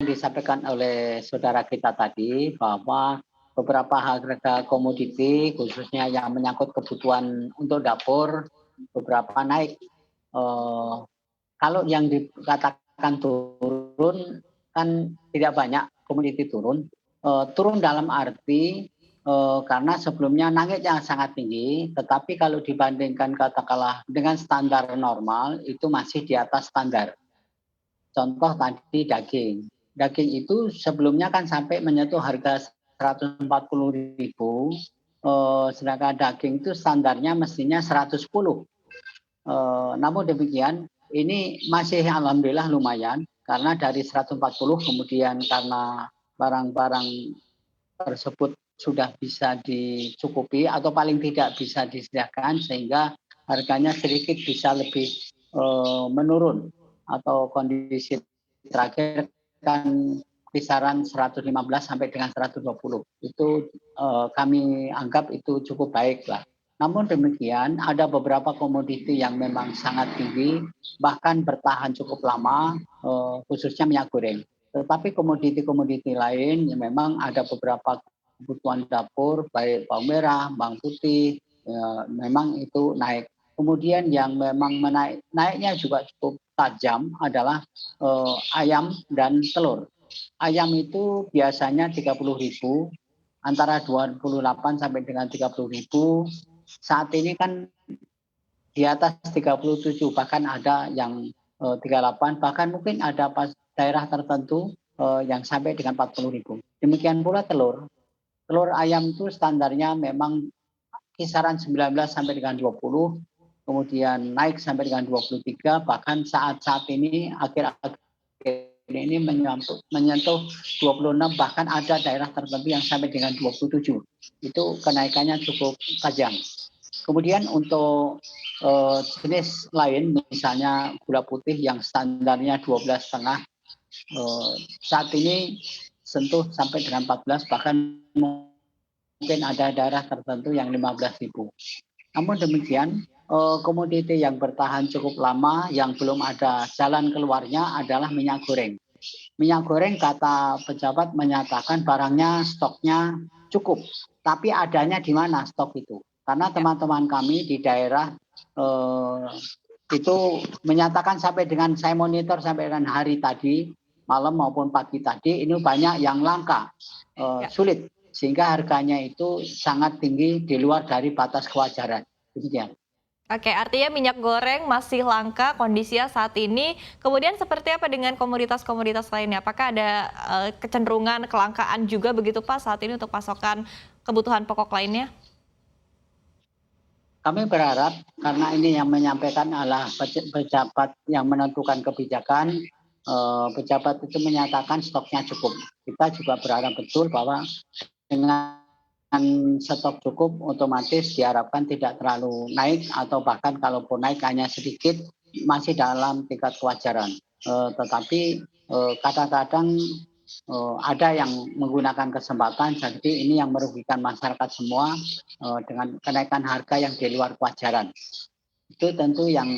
disampaikan oleh saudara kita tadi bahwa beberapa harga komoditi khususnya yang menyangkut kebutuhan untuk dapur beberapa naik. Eh, Kalau yang dikatakan turun kan tidak banyak komoditi turun. Turun dalam arti karena sebelumnya naiknya sangat tinggi, tetapi kalau dibandingkan katakanlah dengan standar normal itu masih di atas standar. Contoh tadi daging. Daging itu sebelumnya kan sampai menyentuh harga 140.000, sedangkan daging itu standarnya mestinya 110. Namun demikian, ini masih alhamdulillah lumayan karena dari 140 kemudian karena barang-barang tersebut sudah bisa dicukupi atau paling tidak bisa disediakan sehingga harganya sedikit bisa lebih menurun atau kondisi terakhir kan kisaran 115 sampai dengan 120. Itu kami anggap itu cukup baik lah. Namun demikian ada beberapa komoditi yang memang sangat tinggi bahkan bertahan cukup lama khususnya minyak goreng. Tetapi komoditi-komoditi lain yang memang ada beberapa kebutuhan dapur baik bawang merah, bawang putih memang itu naik. Kemudian yang memang naiknya juga cukup tajam adalah ayam dan telur. Ayam itu biasanya 30.000, antara 28 sampai dengan 30.000. Saat ini kan di atas 37, bahkan ada yang 38, bahkan mungkin ada daerah tertentu yang sampai dengan 40.000. Demikian pula telur. Telur ayam itu standarnya memang kisaran 19 sampai dengan 20, kemudian naik sampai dengan 23, bahkan saat-saat ini akhir-akhir ini menyentuh 26, bahkan ada daerah tertentu yang sampai dengan 27. Itu kenaikannya cukup tajam. Kemudian untuk jenis lain misalnya gula putih yang standarnya 12,5 saat ini sentuh sampai dengan 14, bahkan mungkin ada daerah tertentu yang 15.000. Namun demikian komoditi yang bertahan cukup lama yang belum ada jalan keluarnya adalah minyak goreng. Minyak goreng kata pejabat menyatakan barangnya stoknya cukup, tapi adanya di mana stok itu? Karena teman-teman kami di daerah itu menyatakan sampai dengan saya monitor sampai dengan hari tadi, malam maupun pagi tadi, ini banyak yang langka, sulit. Sehingga harganya itu sangat tinggi di luar dari batas kewajaran. Demikian. Oke, artinya minyak goreng masih langka kondisinya saat ini. Kemudian seperti apa dengan komoditas-komoditas lainnya? Apakah ada kecenderungan kelangkaan juga begitu Pak saat ini untuk pasokan kebutuhan pokok lainnya? Kami berharap karena ini yang menyampaikan adalah pejabat yang menentukan kebijakan, pejabat itu menyatakan stoknya cukup. Kita juga berharap betul bahwa dengan stok cukup otomatis diharapkan tidak terlalu naik atau bahkan kalaupun naik hanya sedikit masih dalam tingkat kewajaran. Tetapi kadang-kadang ada yang menggunakan kesempatan jadi ini yang merugikan masyarakat semua dengan kenaikan harga yang di luar kewajaran. Itu tentu yang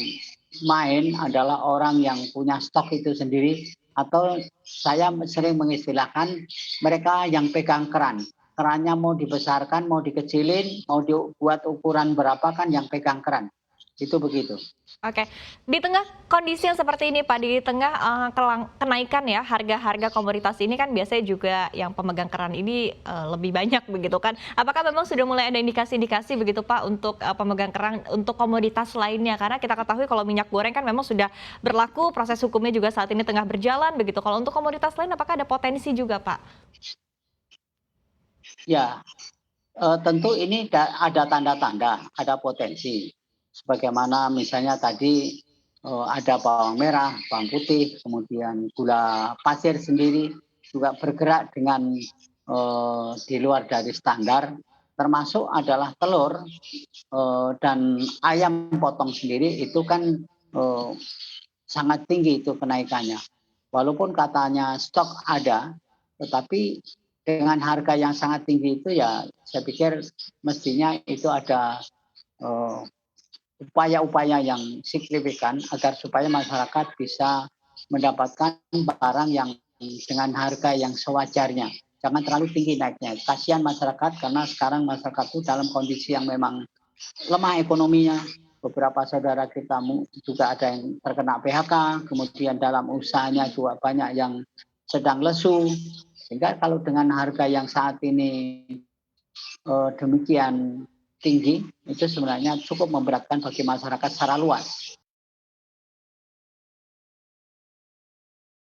main adalah orang yang punya stok itu sendiri atau saya sering mengistilahkan mereka yang pegang keran. Kerannya mau dibesarkan, mau dikecilin, mau dibuat ukuran berapa kan yang pegang keran. Itu begitu. Oke, di tengah kondisi yang seperti ini Pak, di tengah kenaikan ya harga-harga komoditas ini kan biasanya juga yang pemegang keran ini lebih banyak begitu kan. Apakah memang sudah mulai ada indikasi-indikasi begitu Pak untuk pemegang keran untuk komoditas lainnya? Karena kita ketahui kalau minyak goreng kan memang sudah berlaku, proses hukumnya juga saat ini tengah berjalan begitu. Kalau untuk komoditas lain apakah ada potensi juga Pak? Ya, tentu ini ada tanda-tanda, ada potensi. Sebagaimana misalnya tadi ada bawang merah, bawang putih, kemudian gula pasir sendiri juga bergerak dengan di luar dari standar, termasuk adalah telur dan ayam potong sendiri itu kan sangat tinggi itu kenaikannya. Walaupun katanya stok ada, tetapi dengan harga yang sangat tinggi itu ya saya pikir mestinya itu ada upaya-upaya yang signifikan agar supaya masyarakat bisa mendapatkan barang yang dengan harga yang sewajarnya. Jangan terlalu tinggi naiknya. Kasihan masyarakat karena sekarang masyarakat itu dalam kondisi yang memang lemah ekonominya. Beberapa saudara kita juga ada yang terkena PHK, kemudian dalam usahanya juga banyak yang sedang lesu. Sehingga kalau dengan harga yang saat ini demikian tinggi, itu sebenarnya cukup memberatkan bagi masyarakat secara luas.